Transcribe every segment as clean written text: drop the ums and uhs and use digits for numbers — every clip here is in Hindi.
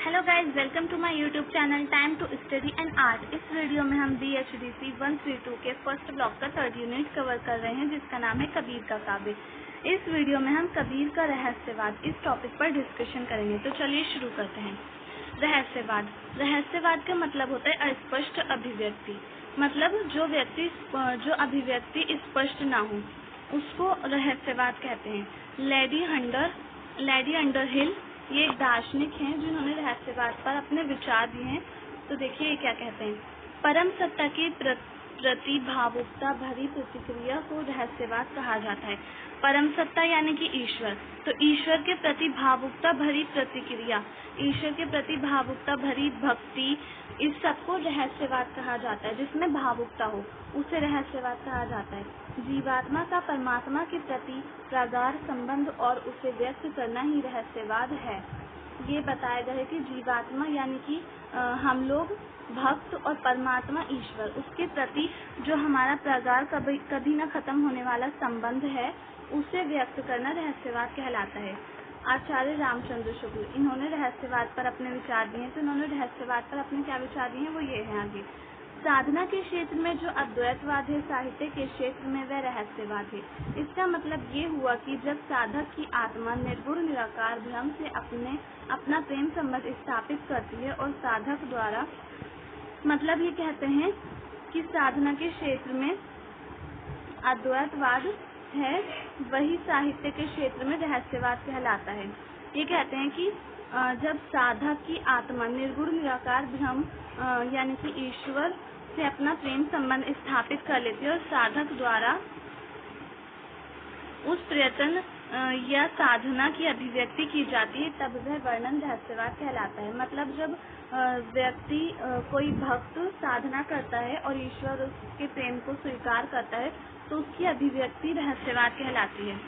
Hello guys, welcome to my YouTube channel time to study and art. इस वीडियो में हम BHDC 132 के फर्स्ट ब्लॉक का थर्ड यूनिट कवर कर रहे हैं, जिसका नाम है कबीर का काव्य। इस वीडियो में हम कबीर का रहस्यवाद इस टॉपिक पर डिस्कशन करेंगे। तो चलिए शुरू करते हैं। रहस्यवाद का मतलब होता है अस्पष्ट अभिव्यक्ति। मतलब जो अभिव्यक्ति स्पष्ट ना हो उसको रहस्यवाद कहते हैं। लेडी अंडरहिल ये एक दार्शनिक हैं जिन्होंने रहस्यवाद पर अपने विचार दिए हैं। तो देखिए ये क्या कहते हैं। परम सत्ता की प्रति भावुकता भरी प्रतिक्रिया को रहस्यवाद कहा जाता है। परम सत्ता यानी कि ईश्वर, तो ईश्वर के प्रति भावुकता भरी प्रतिक्रिया, ईश्वर के प्रति भावुकता भरी भक्ति, इस सबको रहस्यवाद कहा जाता है। जिसमें भावुकता हो उसे रहस्यवाद कहा जाता है। जीवात्मा का परमात्मा के प्रति प्रगाढ़ संबंध और उसे व्यक्त करना ही रहस्यवाद है। ये बताया गया है कि जीवात्मा यानी कि हम लोग भक्त और परमात्मा ईश्वर, उसके प्रति जो हमारा प्रगाढ़ कभी न खत्म होने वाला संबंध है उसे व्यक्त करना रहस्यवाद कहलाता है। आचार्य रामचंद्र शुक्ल इन्होंने रहस्यवाद पर अपने विचार दिए हैं। तो इन्होंने रहस्यवाद पर अपने क्या विचार दिए हैं वो ये हैं आगे। साधना के क्षेत्र में जो अद्वैतवाद है, साहित्य के क्षेत्र में वह रहस्यवाद है। इसका मतलब ये हुआ कि जब साधक की आत्मा निर्गुण निराकार ब्रह्म से अपना प्रेम संबंध स्थापित करती है और साधक द्वारा, मतलब ये कहते हैं कि साधना के क्षेत्र में अद्वैतवाद है, वही साहित्य के क्षेत्र में रहस्यवाद कहलाता है। ये कहते हैं कि जब साधक की आत्मा निर्गुण निराकार ब्रह्म यानी कि ईश्वर से अपना प्रेम संबंध स्थापित कर लेती है और साधक द्वारा उस प्रयत्न या साधना की अभिव्यक्ति की जाती है, तब वह वर्णन रहस्यवाद कहलाता है। मतलब जब व्यक्ति कोई भक्त साधना करता है और ईश्वर उसके प्रेम को स्वीकार करता है तो उसकी अभिव्यक्ति रहस्यवाद कहलाती है।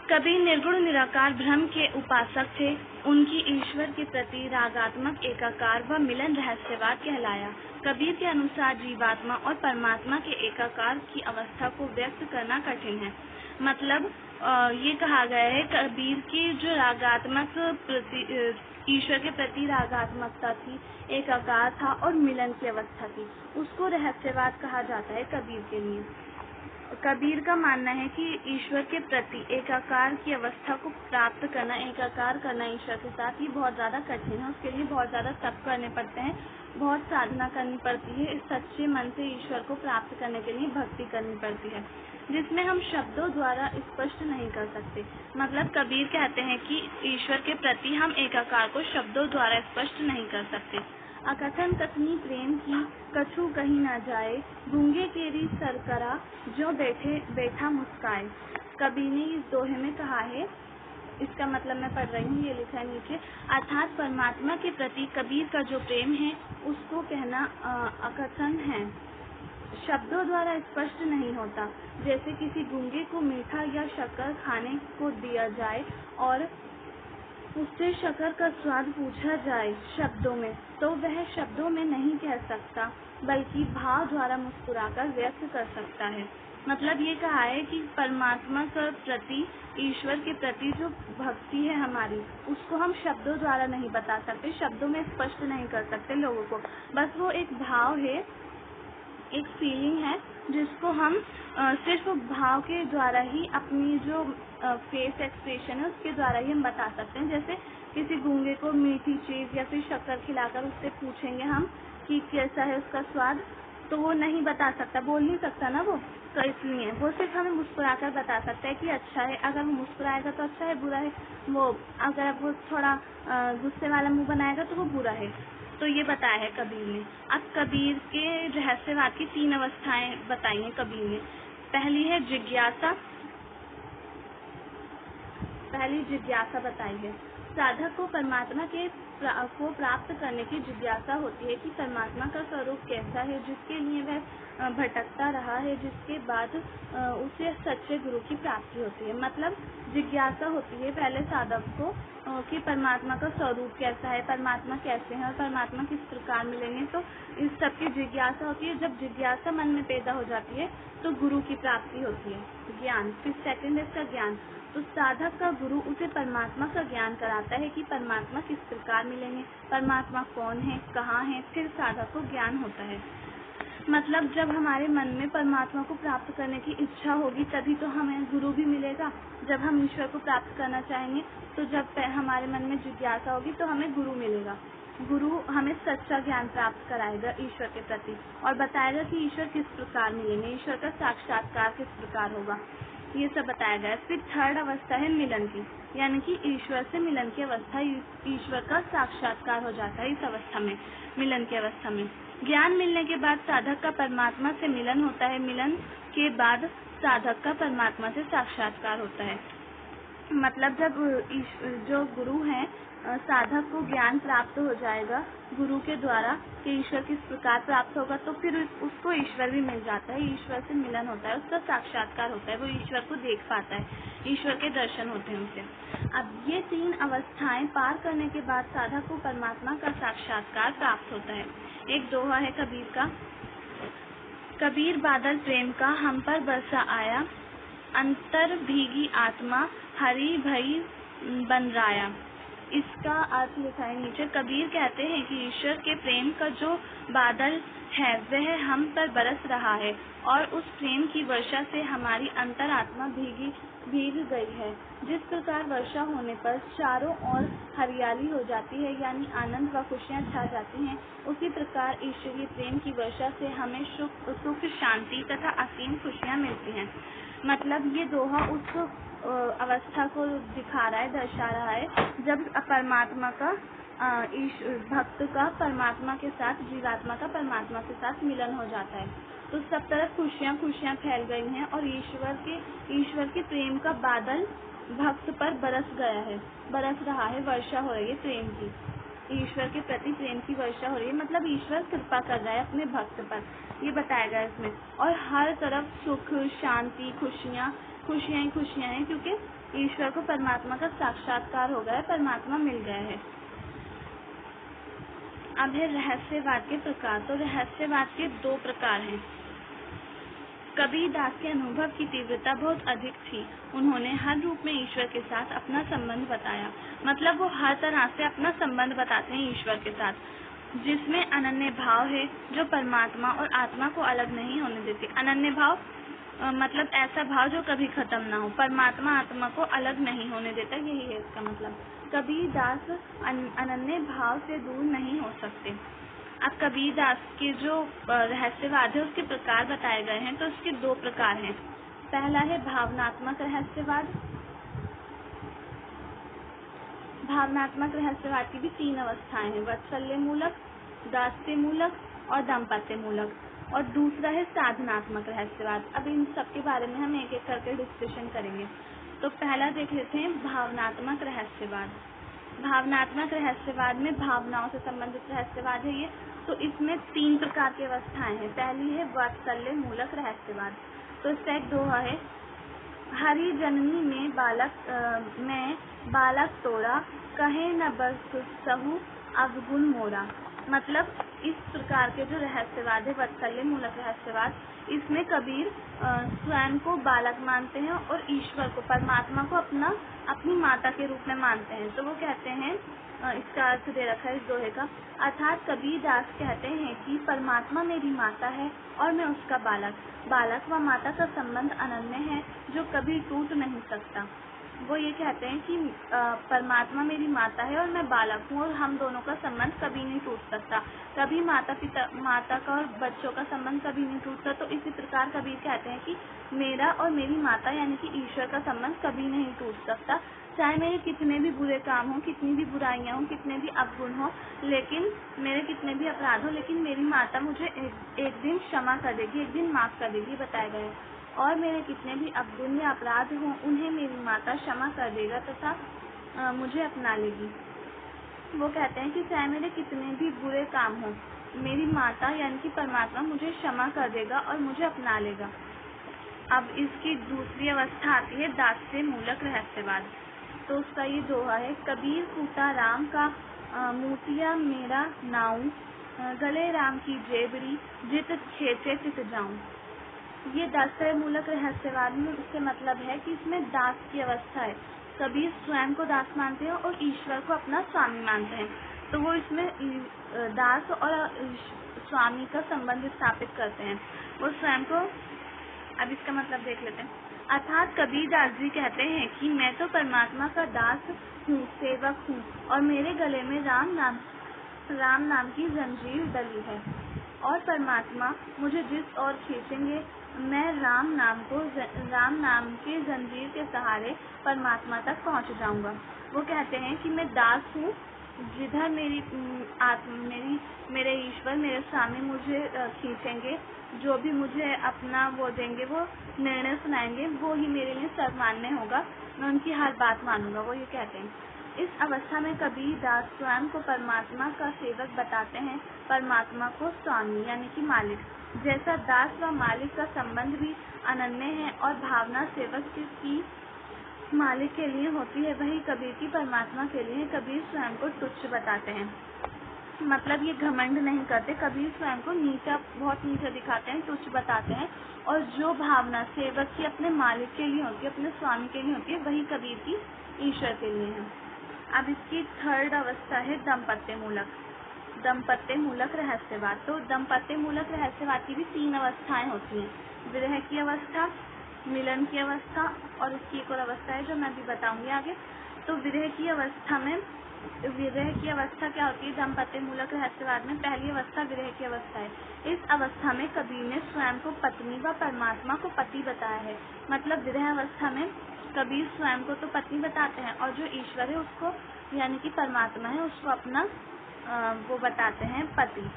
कबीर निर्गुण निराकार ब्रह्म के उपासक थे। उनकी ईश्वर के प्रति रागात्मक एकाकार व मिलन रहस्यवाद कहलाया। कबीर के अनुसार जीवात्मा और परमात्मा के एकाकार की अवस्था को व्यक्त करना कठिन है। मतलब ये कहा गया है कबीर की जो रागात्मक ईश्वर के प्रति रागात्मकता थी, एकाकार था और मिलन की अवस्था थी, उसको रहस्यवाद कहा जाता है कबीर के लिए। कबीर का मानना है कि ईश्वर के प्रति एकाकार की अवस्था को प्राप्त करना, एकाकार करना ईश्वर के साथ, ये बहुत ज़्यादा कठिन है। उसके लिए बहुत ज़्यादा तप करने पड़ते हैं, बहुत साधना करनी पड़ती है। इस सच्चे मन से ईश्वर को प्राप्त करने के लिए भक्ति करनी पड़ती है, जिसमें हम शब्दों द्वारा स्पष्ट नहीं कर सकते। मतलब कबीर कहते हैं कि ईश्वर के प्रति हम एकाकार को शब्दों द्वारा स्पष्ट नहीं कर सकते। अकथन कथनी प्रेम की कछु कहीं न जाए, गूंगे केरी सरकरा जो बैठा मुस्काए। कबीर ने इस दोहे में कहा है, इसका मतलब मैं पढ़ रही हूँ, ये लिखा है नीचे। अर्थात परमात्मा के प्रति कबीर का जो प्रेम है उसको कहना अकथन है, शब्दों द्वारा स्पष्ट नहीं होता। जैसे किसी गूंगे को मीठा या शक्कर खाने को दिया जाए और उससे शक्कर का स्वाद पूछा जाए शब्दों में, तो वह शब्दों में नहीं कह सकता बल्कि भाव द्वारा मुस्कुराकर व्यक्त कर सकता है। मतलब ये कहा है कि परमात्मा के प्रति, ईश्वर के प्रति जो भक्ति है हमारी, उसको हम शब्दों द्वारा नहीं बता सकते, शब्दों में स्पष्ट नहीं कर सकते लोगों को। बस वो एक भाव है, एक फीलिंग है, जिसको हम सिर्फ भाव के द्वारा ही, अपनी जो फेस एक्सप्रेशन है उसके द्वारा ही हम बता सकते हैं। जैसे किसी गूंगे को मीठी चीज़ या फिर शक्कर खिलाकर उससे पूछेंगे हम कि कैसा है उसका स्वाद, तो वो नहीं बता सकता, बोल नहीं सकता ना वो, तो इसलिए वो सिर्फ हमें मुस्कुराकर बता सकता है कि अच्छा है। अगर वो मुस्कुराएगा तो अच्छा है, बुरा है वो, अगर वो थोड़ा गुस्से वाला मुँह बनाएगा तो वो बुरा है। तो ये बताया है कबीर ने। अब कबीर के रहस्यवाद की 3 अवस्थाएं बताई हैं कबीर ने। पहली है जिज्ञासा, पहली जिज्ञासा बताई है। साधक को परमात्मा को प्राप्त करने की जिज्ञासा होती है कि परमात्मा का स्वरूप कैसा है, जिसके लिए वह भटकता रहा है, जिसके बाद उसे सच्चे गुरु की प्राप्ति होती है। मतलब जिज्ञासा होती है पहले साधक को कि परमात्मा का स्वरूप कैसा है, परमात्मा कैसे हैं और परमात्मा किस प्रकार मिलेंगे। तो इस सब की जिज्ञासा होती है। जब जिज्ञासा मन में पैदा हो जाती है तो गुरु की प्राप्ति होती है, ज्ञान। फिर सेकंड है इसका ज्ञान। तो साधक का गुरु उसे परमात्मा का ज्ञान कराता है कि परमात्मा किस प्रकार मिलेंगे, परमात्मा कौन है, कहाँ है, फिर साधक को ज्ञान होता है। मतलब जब हमारे मन में परमात्मा को प्राप्त करने की इच्छा होगी तभी तो हमें गुरु भी मिलेगा। जब हम ईश्वर को प्राप्त करना चाहेंगे तो जब हमारे मन में जिज्ञासा होगी तो हमें गुरु मिलेगा। गुरु हमें सच्चा ज्ञान प्राप्त कराएगा ईश्वर के प्रति और बताएगा कि ईश्वर किस प्रकार मिलेंगे, ईश्वर का साक्षात्कार किस प्रकार होगा, ये सब बताया गया है। फिर थर्ड अवस्था है मिलन की, यानी कि ईश्वर से मिलन की अवस्था, ईश्वर का साक्षात्कार हो जाता है इस अवस्था में, मिलन की अवस्था में। ज्ञान मिलने के बाद साधक का परमात्मा से मिलन होता है, मिलन के बाद साधक का परमात्मा से साक्षात्कार होता है। मतलब जब जो गुरु हैं, साधक को ज्ञान प्राप्त हो जाएगा गुरु के द्वारा कि ईश्वर किस प्रकार प्राप्त होगा, तो फिर उसको ईश्वर भी मिल जाता है, ईश्वर से मिलन होता है, उसका साक्षात्कार होता है, वो ईश्वर को देख पाता है, ईश्वर के दर्शन होते हैं उसे। अब ये 3 अवस्थाएं पार करने के बाद साधक को परमात्मा का साक्षात्कार प्राप्त होता है। एक दोहा है कबीर का, कबीर बादल प्रेम का हम पर बरसा आया, अंतर भीगी आत्मा हरि भई बनराया। इसका अर्थ लिखा है नीचे। कबीर कहते हैं कि ईश्वर के प्रेम का जो बादल है वह हम पर बरस रहा है और उस प्रेम की वर्षा से हमारी अंतरात्मा भीग गई है। जिस प्रकार वर्षा होने पर चारों ओर हरियाली हो जाती है, यानी आनंद व खुशियाँ छा जाती हैं, उसी प्रकार ईश्वरीय प्रेम की वर्षा से हमें सुख शांति तथा असीम खुशियाँ मिलती हैं। मतलब ये दोहा उस अवस्था को दिखा रहा है, दर्शा रहा है जब परमात्मा का भक्त का परमात्मा के साथ, जीवात्मा का परमात्मा के साथ मिलन हो जाता है तो सब तरफ खुशियाँ फैल गई हैं और ईश्वर के प्रेम का बादल भक्त पर बरस रहा है, वर्षा हो रही है प्रेम की, ईश्वर के प्रति प्रेम की वर्षा हो रही है। मतलब ईश्वर कृपा कर रहा है अपने भक्त पर, ये बताया गया इसमें। और हर तरफ सुख शांति खुशियाँ हैं, क्योंकि ईश्वर को परमात्मा का साक्षात्कार हो गया है, परमात्मा मिल गया है। अब है रहस्यवाद के प्रकार। तो रहस्यवाद के 2 प्रकार हैं। कबीर दास के अनुभव की तीव्रता बहुत अधिक थी। उन्होंने हर रूप में ईश्वर के साथ अपना संबंध बताया। मतलब वो हर तरह से अपना संबंध बताते हैं ईश्वर के साथ, जिसमें अनन्य भाव है जो परमात्मा और आत्मा को अलग नहीं होने देती। अनन्य भाव मतलब ऐसा भाव जो कभी खत्म ना हो, परमात्मा आत्मा को अलग नहीं होने देता, यही है इसका मतलब। कबीर दास अनन्य भाव से दूर नहीं हो सकते। अब कबीर दास के जो रहस्यवाद है उसके प्रकार बताए गए हैं, तो उसके 2 प्रकार हैं। पहला है भावनात्मक रहस्यवाद। भावनात्मक रहस्यवाद की भी 3 अवस्थाएं हैं, वात्सल्य मूलक, दास्य मूलक और दाम्पत्य मूलक। और दूसरा है साधनात्मक रहस्यवाद। अब इन सब के बारे में हम एक एक करके डिस्कशन करेंगे। तो पहला देख लेते हैं भावनात्मक रहस्यवाद। भावनात्मक रहस्यवाद में भावनाओं से संबंधित रहस्यवाद है ये। तो इसमें 3 प्रकार की अवस्थाएं हैं। पहली है वात्सल्य मूलक रहस्यवाद। तो इसका एक दोहा है, हरि जननी में बालक तोड़ा, कहे न बस सहु अवगुण मोरा। मतलब इस प्रकार के जो रहस्यवाद है वात्सल्य मूलक रहस्यवाद, इसमें कबीर स्वयं को बालक मानते हैं और ईश्वर को, परमात्मा को अपनी माता के रूप में मानते हैं। तो वो कहते हैं, इसका अर्थ दे रखा है इस दोहे का, अर्थात कबीर दास कहते हैं कि परमात्मा मेरी माता है और मैं उसका बालक व माता का संबंध अनन्य है जो कभी टूट नहीं सकता। वो ये कहते हैं कि परमात्मा मेरी माता है और मैं बालक हूँ और हम दोनों का संबंध कभी नहीं टूट सकता। कभी माता का और बच्चों का संबंध कभी नहीं टूटता। तो इसी प्रकार कबीर कहते हैं कि मेरा और मेरी माता यानी कि ईश्वर का संबंध कभी नहीं टूट सकता। चाहे मेरे कितने भी बुरे काम हो, कितनी भी बुराइयाँ हो, कितने भी अवगुण हो, लेकिन मेरे कितने भी अपराध हो, लेकिन मेरी माता मुझे एक दिन क्षमा कर देगी, एक दिन माफ कर देगी, बताया गया है। और मेरे कितने भी अवगुण या अपराध हों उन्हें मेरी माता क्षमा कर देगा तथा मुझे अपना लेगी। वो कहते हैं कि चाहे मेरे कितने भी बुरे काम हों, मेरी माता यानी कि परमात्मा मुझे क्षमा कर देगा और मुझे अपना लेगा। अब इसकी दूसरी अवस्था आती है दास्य मूलक रहस्यवाद। तो उसका ये दोहा है, कबीर फूटा राम का मोतिया मेरा नाऊ, गले राम की जेबड़ी जित खेचे तित जाऊं। ये दासय मूलक रहस्यवाद में उससे मतलब है कि इसमें दास की अवस्था है। कबीर स्वयं को दास मानते हैं और ईश्वर को अपना स्वामी मानते हैं, तो वो इसमें दास और स्वामी का संबंध स्थापित करते हैं। वो स्वयं को, अब इसका मतलब देख लेते हैं। अर्थात कबीरदास जी कहते हैं कि मैं तो परमात्मा का दास हूँ, सेवक हूँ, और मेरे गले में राम नाम की जंजीर डली है, और परमात्मा मुझे जिस ओर खींचेंगे मैं राम नाम के जंजीर के सहारे परमात्मा तक पहुँच जाऊंगा। वो कहते हैं कि मैं दास हूँ, जिधर मेरे ईश्वर, मेरे स्वामी मुझे खींचेंगे, जो भी मुझे अपना वो देंगे, वो निर्णय सुनाएंगे, वो ही मेरे लिए सर्वमान्य होगा, मैं उनकी हर बात मानूंगा। वो ये कहते हैं। इस अवस्था में कबीर दास स्वयं को परमात्मा का सेवक बताते हैं, परमात्मा को स्वामी यानी कि मालिक। जैसा दास व मालिक का संबंध भी अनन्य है और भावना सेवक की मालिक के लिए होती है, वही कबीर की परमात्मा के लिए कबीर स्वयं को तुच्छ बताते हैं। मतलब ये घमंड नहीं करते, कबीर स्वयं को बहुत नीचा दिखाते हैं, तुच्छ बताते हैं, और जो भावना सेवक की अपने मालिक के लिए होती है, अपने स्वामी के लिए होती है, वही कबीर की ईश्वर के लिए है। अब इसकी थर्ड अवस्था है दंपत्य मूलक रहस्यवाद। तो दंपत्य मूलक रहस्यवाद की भी 3 अवस्थाएं होती हैं, विरह की अवस्था, मिलन की अवस्था, और इसकी एक और अवस्था है जो मैं अभी बताऊंगी आगे। तो विरह की अवस्था क्या होती है दंपत्य मूलक रहस्यवाद में? पहली अवस्था विरह की अवस्था है। इस अवस्था में कबीर ने स्वयं को पत्नी व परमात्मा को पति बताया है। मतलब विरह अवस्था में कबीर स्वयं को तो पत्नी बताते हैं, और जो ईश्वर है उसको यानी कि परमात्मा है उसको अपना वो बताते हैं पति।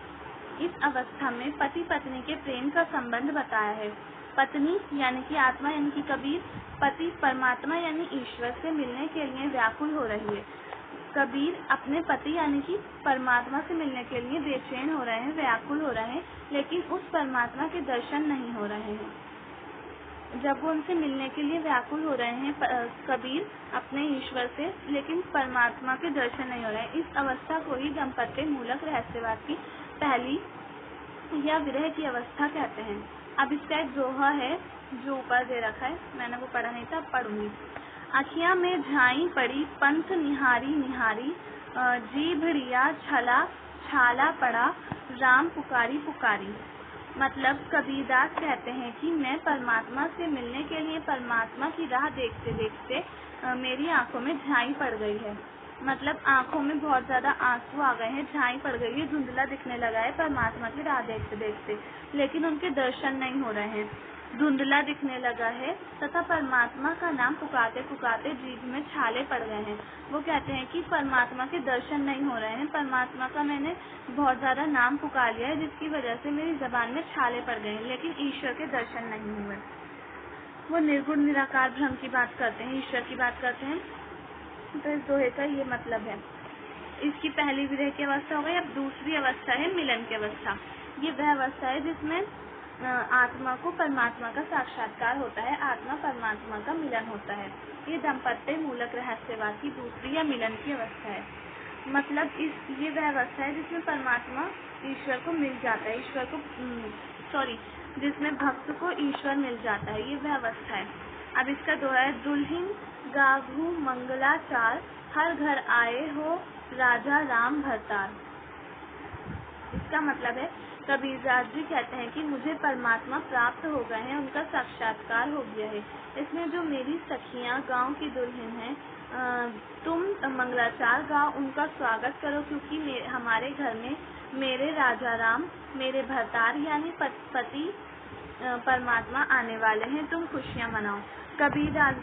इस अवस्था में पति पत्नी के प्रेम का संबंध बताया है। पत्नी यानी कि आत्मा यानी कि कबीर, पति परमात्मा यानी ईश्वर से मिलने के लिए व्याकुल हो रही है। कबीर अपने पति यानी कि परमात्मा से मिलने के लिए बेचैन हो रहे हैं, व्याकुल हो रहे हैं, लेकिन उस परमात्मा के दर्शन नहीं हो रहे हैं। जब वो उनसे मिलने के लिए व्याकुल हो रहे हैं कबीर अपने ईश्वर से, लेकिन परमात्मा के दर्शन नहीं हो रहे हैं। इस अवस्था को ही दंपत्य मूलक रहस्यवाद की पहली या विरह की अवस्था कहते हैं। अब इसका एक दोहा है जो ऊपर दे रखा है, मैंने वो पढ़ा नहीं था, अब पढ़ूंगी। अखियां में झाई पड़ी पंथ निहारी निहारी, जीभ रिया छाला पड़ा राम पुकारी पुकारी। मतलब कबीरदास कहते हैं कि मैं परमात्मा से मिलने के लिए परमात्मा की राह देखते देखते मेरी आंखों में झाई पड़ गई है। मतलब आंखों में बहुत ज्यादा आंसू आ गए हैं, झाई पड़ गई है, धुंधला दिखने लगा है परमात्मा की राह देखते देखते, लेकिन उनके दर्शन नहीं हो रहे हैं, धुंधला दिखने लगा है, तथा परमात्मा का नाम पुकारते पुकारते जीभ में छाले पड़ गए हैं। वो कहते हैं कि परमात्मा के दर्शन नहीं हो रहे हैं, परमात्मा का मैंने बहुत ज्यादा नाम पुकार लिया है जिसकी वजह से मेरी जबान में छाले पड़ गए हैं, लेकिन ईश्वर के दर्शन नहीं हुए। वो निर्गुण निराकार ब्रह्म की बात करते हैं, ईश्वर की बात करते हैं। तो इस दोहे का ये मतलब है। इसकी पहली विरह की अवस्था हो गई। अब दूसरी अवस्था है मिलन की अवस्था। ये वह अवस्था है जिसमें आत्मा को परमात्मा का साक्षात्कार होता है, आत्मा परमात्मा का मिलन होता है। ये दंपत्य मूलक रहस्यवाद की दूसरी या मिलन की अवस्था है। मतलब ये वह अवस्था है जिसमें परमात्मा ईश्वर को मिल जाता है, जिसमें भक्त को ईश्वर मिल जाता है, ये वह अवस्था है। अब इसका दोहा है, दुल्हिन गाभू मंगलाचार, हर घर आए हो राजा राम भरतार। इसका मतलब है कबीरदास जी कहते हैं कि मुझे परमात्मा प्राप्त हो गए हैं, उनका साक्षात्कार हो गया है। इसमें जो मेरी सखियां गांव की दुल्हन हैं, तुम मंगलाचार गाओ, उनका स्वागत करो, क्योंकि हमारे घर में मेरे राजा राम, मेरे भरतार यानी पति परमात्मा आने वाले हैं, तुम खुशियां मनाओ। कबीरदास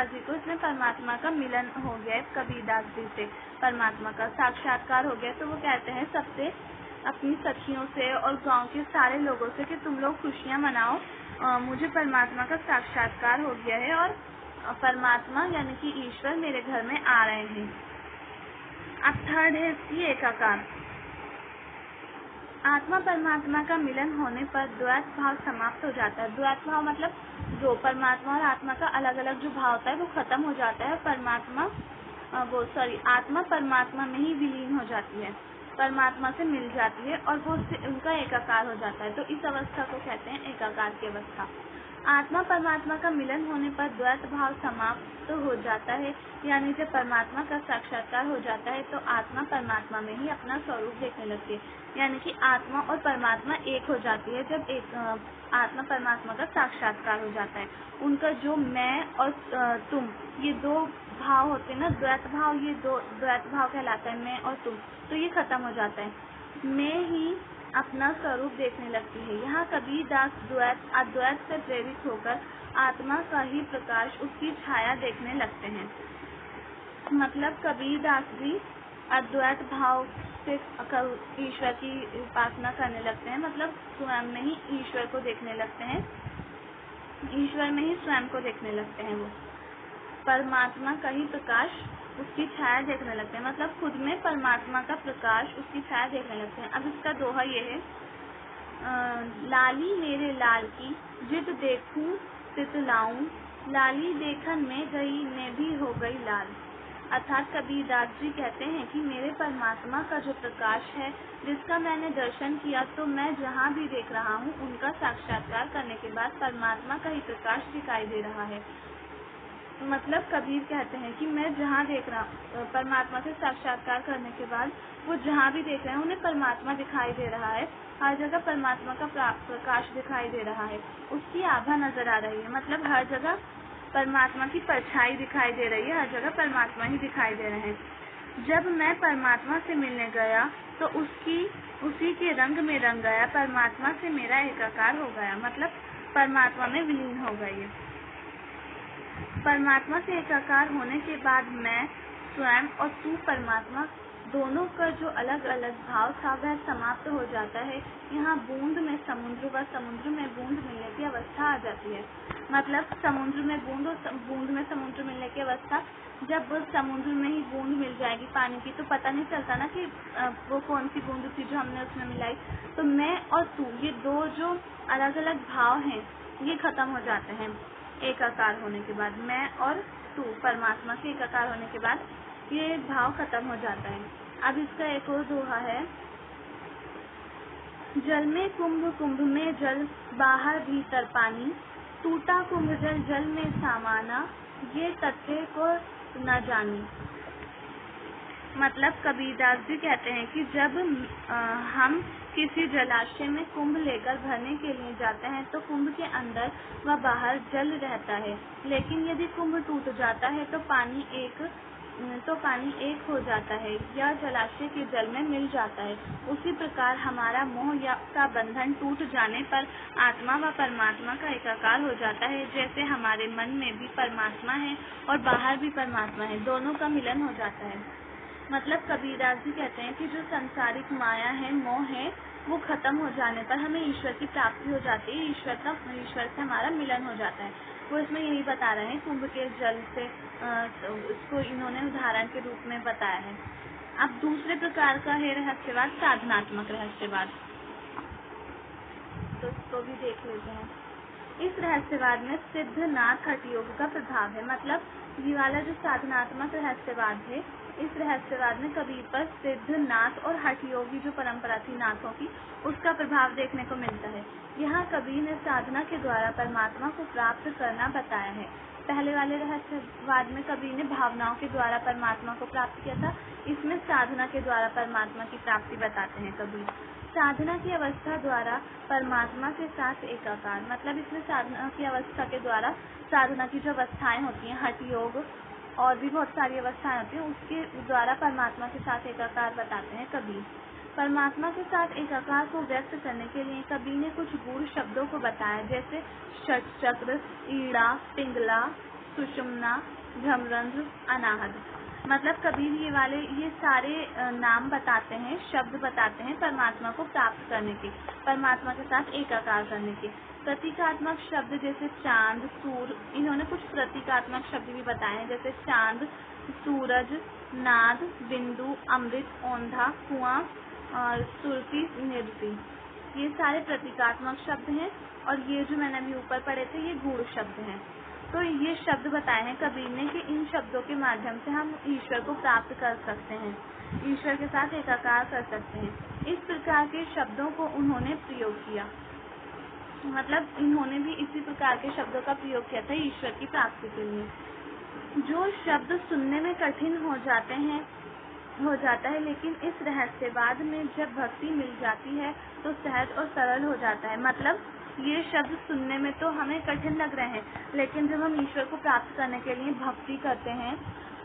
जी को इसमें परमात्मा का मिलन हो गया है, कबीरदास जी से परमात्मा का साक्षात्कार हो गया। तो वो कहते हैं सबसे, अपनी सखियों से और गांव के सारे लोगों से कि तुम लोग खुशियां मनाओ, मुझे परमात्मा का साक्षात्कार हो गया है और परमात्मा यानी कि ईश्वर मेरे घर में आ रहे हैं। अब थर्ड है इसकी एकाकार। आत्मा परमात्मा का मिलन होने पर द्वैत भाव समाप्त हो जाता है। द्वैत भाव मतलब जो परमात्मा और आत्मा का अलग अलग जो भाव होता है वो खत्म हो जाता है। आत्मा परमात्मा में ही विलीन हो जाती है। परमात्मा से मिल जाती है और वो उनका एकाकार हो जाता है। तो इस अवस्था को कहते हैं एकाकार की अवस्था। आत्मा परमात्मा का मिलन होने पर द्वैत भाव समाप्त हो जाता है, यानी जब परमात्मा का साक्षात्कार हो जाता है तो आत्मा परमात्मा में ही अपना स्वरूप देखने लगती है, यानी कि आत्मा और परमात्मा एक हो जाती है जब एक आत्मा परमात्मा का साक्षात्कार हो जाता है। उनका जो मैं और तुम, ये दो भाव होते हैं ना, द्वैत भाव, ये दो द्वैत भाव कहलाता है, मैं और तुम, तो ये खत्म हो जाता है। मैं ही अपना स्वरूप देखने लगती है। यहाँ कबीर दास अद्वैत से प्रेरित होकर आत्मा का ही प्रकाश, उसकी छाया देखने लगते हैं। मतलब कबीर दास भी अद्वैत भाव से ईश्वर की उपासना करने लगते हैं, मतलब स्वयं में ही ईश्वर को देखने लगते हैं, ईश्वर में ही स्वयं को देखने लगते हैं। वो परमात्मा का ही प्रकाश, उसकी छाया देखने लगते हैं, मतलब खुद में परमात्मा का प्रकाश, उसकी छाया देखने लगते हैं। अब इसका दोहा ये है, लाली मेरे लाल की जित देखूं तित लाऊं, लाली देखन में गई ने भी हो गई लाल। अर्थात कबीरदास जी कहते हैं कि मेरे परमात्मा का जो प्रकाश है, जिसका मैंने दर्शन किया, तो मैं जहाँ भी देख रहा हूँ, उनका साक्षात्कार करने के बाद परमात्मा का ही प्रकाश दिखाई दे रहा है। मतलब कबीर कहते हैं कि मैं जहाँ देख रहा हूँ, परमात्मा से साक्षात्कार करने के बाद वो जहाँ भी देख रहे हैं उन्हें परमात्मा दिखाई दे रहा है, हर जगह परमात्मा का प्रकाश दिखाई दे रहा है, उसकी आभा नजर आ रही है। मतलब हर जगह परमात्मा की परछाई दिखाई दे रही है, हर जगह परमात्मा ही दिखाई दे रहे हैं। जब मैं परमात्मा से मिलने गया तो उसी के रंग में रंग गया, परमात्मा से मेरा एकाकार हो गया, मतलब परमात्मा में विलीन हो गई। परमात्मा से एकाकार होने के बाद मैं स्वयं और तू परमात्मा दोनों का जो अलग अलग भाव था वह समाप्त हो जाता है। यहाँ बूंद में समुद्र व समुद्र में बूंद मिलने की अवस्था आ जाती है। मतलब समुद्र में बूंद और बूंद में समुद्र मिलने की अवस्था, जब समुद्र में ही बूंद मिल जाएगी पानी की तो पता नहीं चलता ना कि वो कौन सी बूंद थी जो हमने उसमें मिलाई। तो मैं और तू, ये दो जो अलग अलग भाव हैं, ये खत्म हो जाते हैं एकाकार होने के बाद। मैं और तू परमात्मा से एकाकार होने के बाद ये भाव खत्म हो जाता है। अब इसका एक और दोहा है, जल में कुंभ, कुंभ में जल, बाहर भीतर पानी, टूटा कुंभ जल, जल में समाना, ये तथ्य को न जानी। मतलब कबीरदास जी कहते हैं कि जब हम किसी जलाशय में कुंभ लेकर भरने के लिए जाते हैं तो कुंभ के अंदर व बाहर जल रहता है, लेकिन यदि कुंभ टूट जाता है तो पानी एक हो जाता है या जलाशय के जल में मिल जाता है। उसी प्रकार हमारा मोह का बंधन टूट जाने पर आत्मा व परमात्मा का एकाकार हो जाता है। जैसे हमारे मन में भी परमात्मा है और बाहर भी परमात्मा है, दोनों का मिलन हो जाता है। मतलब कबीरदास जी कहते हैं कि जो संसारिक माया है, मोह है, वो खत्म हो जाने पर हमें ईश्वर की प्राप्ति हो जाती है, ईश्वर से हमारा मिलन हो जाता है। वो इसमें यही बता रहे हैं, कुंभ के जल से इसको इन्होंने उदाहरण के रूप में बताया है। अब दूसरे प्रकार का है रहस्यवाद, साधनात्मक रहस्यवाद, तो इसको भी देख लेते हैं। इस रहस्यवाद में सिद्ध नाथ हठ योग का प्रभाव है। मतलब ये वाला जो साधनात्मक रहस्यवाद है, इस रहस्यवाद में कबीर पर सिद्ध नाथ और हठ योगी जो परंपरा थी नाथों की, उसका प्रभाव देखने को मिलता है। यहाँ कबीर ने साधना के द्वारा परमात्मा को प्राप्त करना बताया है। पहले वाले रहस्यवाद में कबीर ने भावनाओं के द्वारा परमात्मा को प्राप्त किया था, इसमें साधना के द्वारा परमात्मा की प्राप्ति बताते हैं कबीर। साधना की अवस्था द्वारा परमात्मा के साथ एकाकार, मतलब इसमें साधना की अवस्था के द्वारा साधना की जो अवस्थाएं होती हैं, हठ योग और भी बहुत सारी अवस्थाएं होती हैं, उसके द्वारा परमात्मा के साथ एकाकार बताते हैं कबीर। परमात्मा के साथ एकाकार को व्यक्त करने के लिए कबीर ने कुछ गूढ़ शब्दों को बताया, जैसे षटचक्र, ईड़ा, पिंगला, सुषुम्ना, भ्रमरंध्र, अनाहत। मतलब कबीर ये सारे नाम बताते हैं, शब्द बताते हैं परमात्मा को प्राप्त करने के, परमात्मा के साथ एकाकार करने के। प्रतीकात्मक शब्द जैसे चांद, सूर्य, इन्होंने कुछ प्रतीकात्मक शब्द भी बताए हैं, जैसे चांद, सूरज, नाद, बिंदु, अमृत, औंधा, कुआं और सुरती, निरति। ये सारे प्रतीकात्मक शब्द हैं और ये जो मैंने अभी ऊपर पढ़े थे ये गूढ़ शब्द हैं। तो ये शब्द बताए हैं कबीर ने कि इन शब्दों के माध्यम से हम ईश्वर को प्राप्त कर सकते हैं, ईश्वर के साथ एकाकार कर सकते हैं। इस प्रकार के शब्दों को उन्होंने प्रयोग किया, मतलब इन्होंने भी इसी प्रकार के शब्दों का प्रयोग किया था ईश्वर की प्राप्ति के लिए। जो शब्द सुनने में कठिन हो जाता है, लेकिन इस रहस्यवाद में जब भक्ति मिल जाती है तो सहज और सरल हो जाता है। मतलब ये शब्द सुनने में तो हमें कठिन लग रहे हैं, लेकिन जब हम ईश्वर को प्राप्त करने के लिए भक्ति करते हैं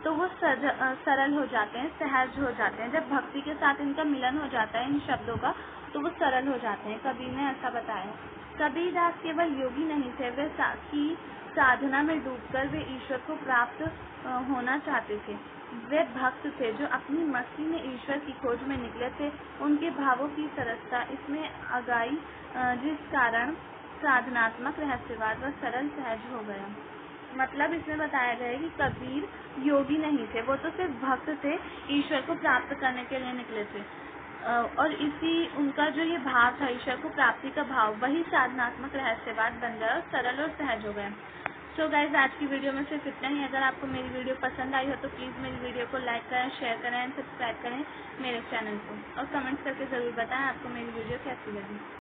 तो वो सरल हो जाते हैं, सहज हो जाते हैं। जब भक्ति के साथ इनका मिलन हो जाता है इन शब्दों का, तो वो सरल हो जाते हैं। कबीर ने ऐसा बताया। कबीरदास केवल योगी नहीं थे, वे साधना में डूबकर वे ईश्वर को प्राप्त होना चाहते थे। वे भक्त थे जो अपनी मस्ती में ईश्वर की खोज में निकले थे। उनके भावों की सरसता इसमें आगाई, जिस कारण साधनात्मक रहस्यवाद व सरल सहज हो गया। मतलब इसमें बताया गया है कि कबीर योगी नहीं थे, वो तो सिर्फ भक्त थे, ईश्वर को प्राप्त करने के लिए निकले थे। और इसी उनका जो ये भाव था ईश्वर को प्राप्ति का भाव, वही साधनात्मक रहस्यवाद बन गया और सरल और सहज हो गया। सो गाइज, आज की वीडियो में सिर्फ इतना ही। अगर आपको मेरी वीडियो पसंद आई हो तो प्लीज़ मेरी वीडियो को लाइक करें, शेयर करें एंड सब्सक्राइब करें मेरे चैनल को, और कमेंट्स करके ज़रूर बताएं आपको मेरी वीडियो कैसी लगी।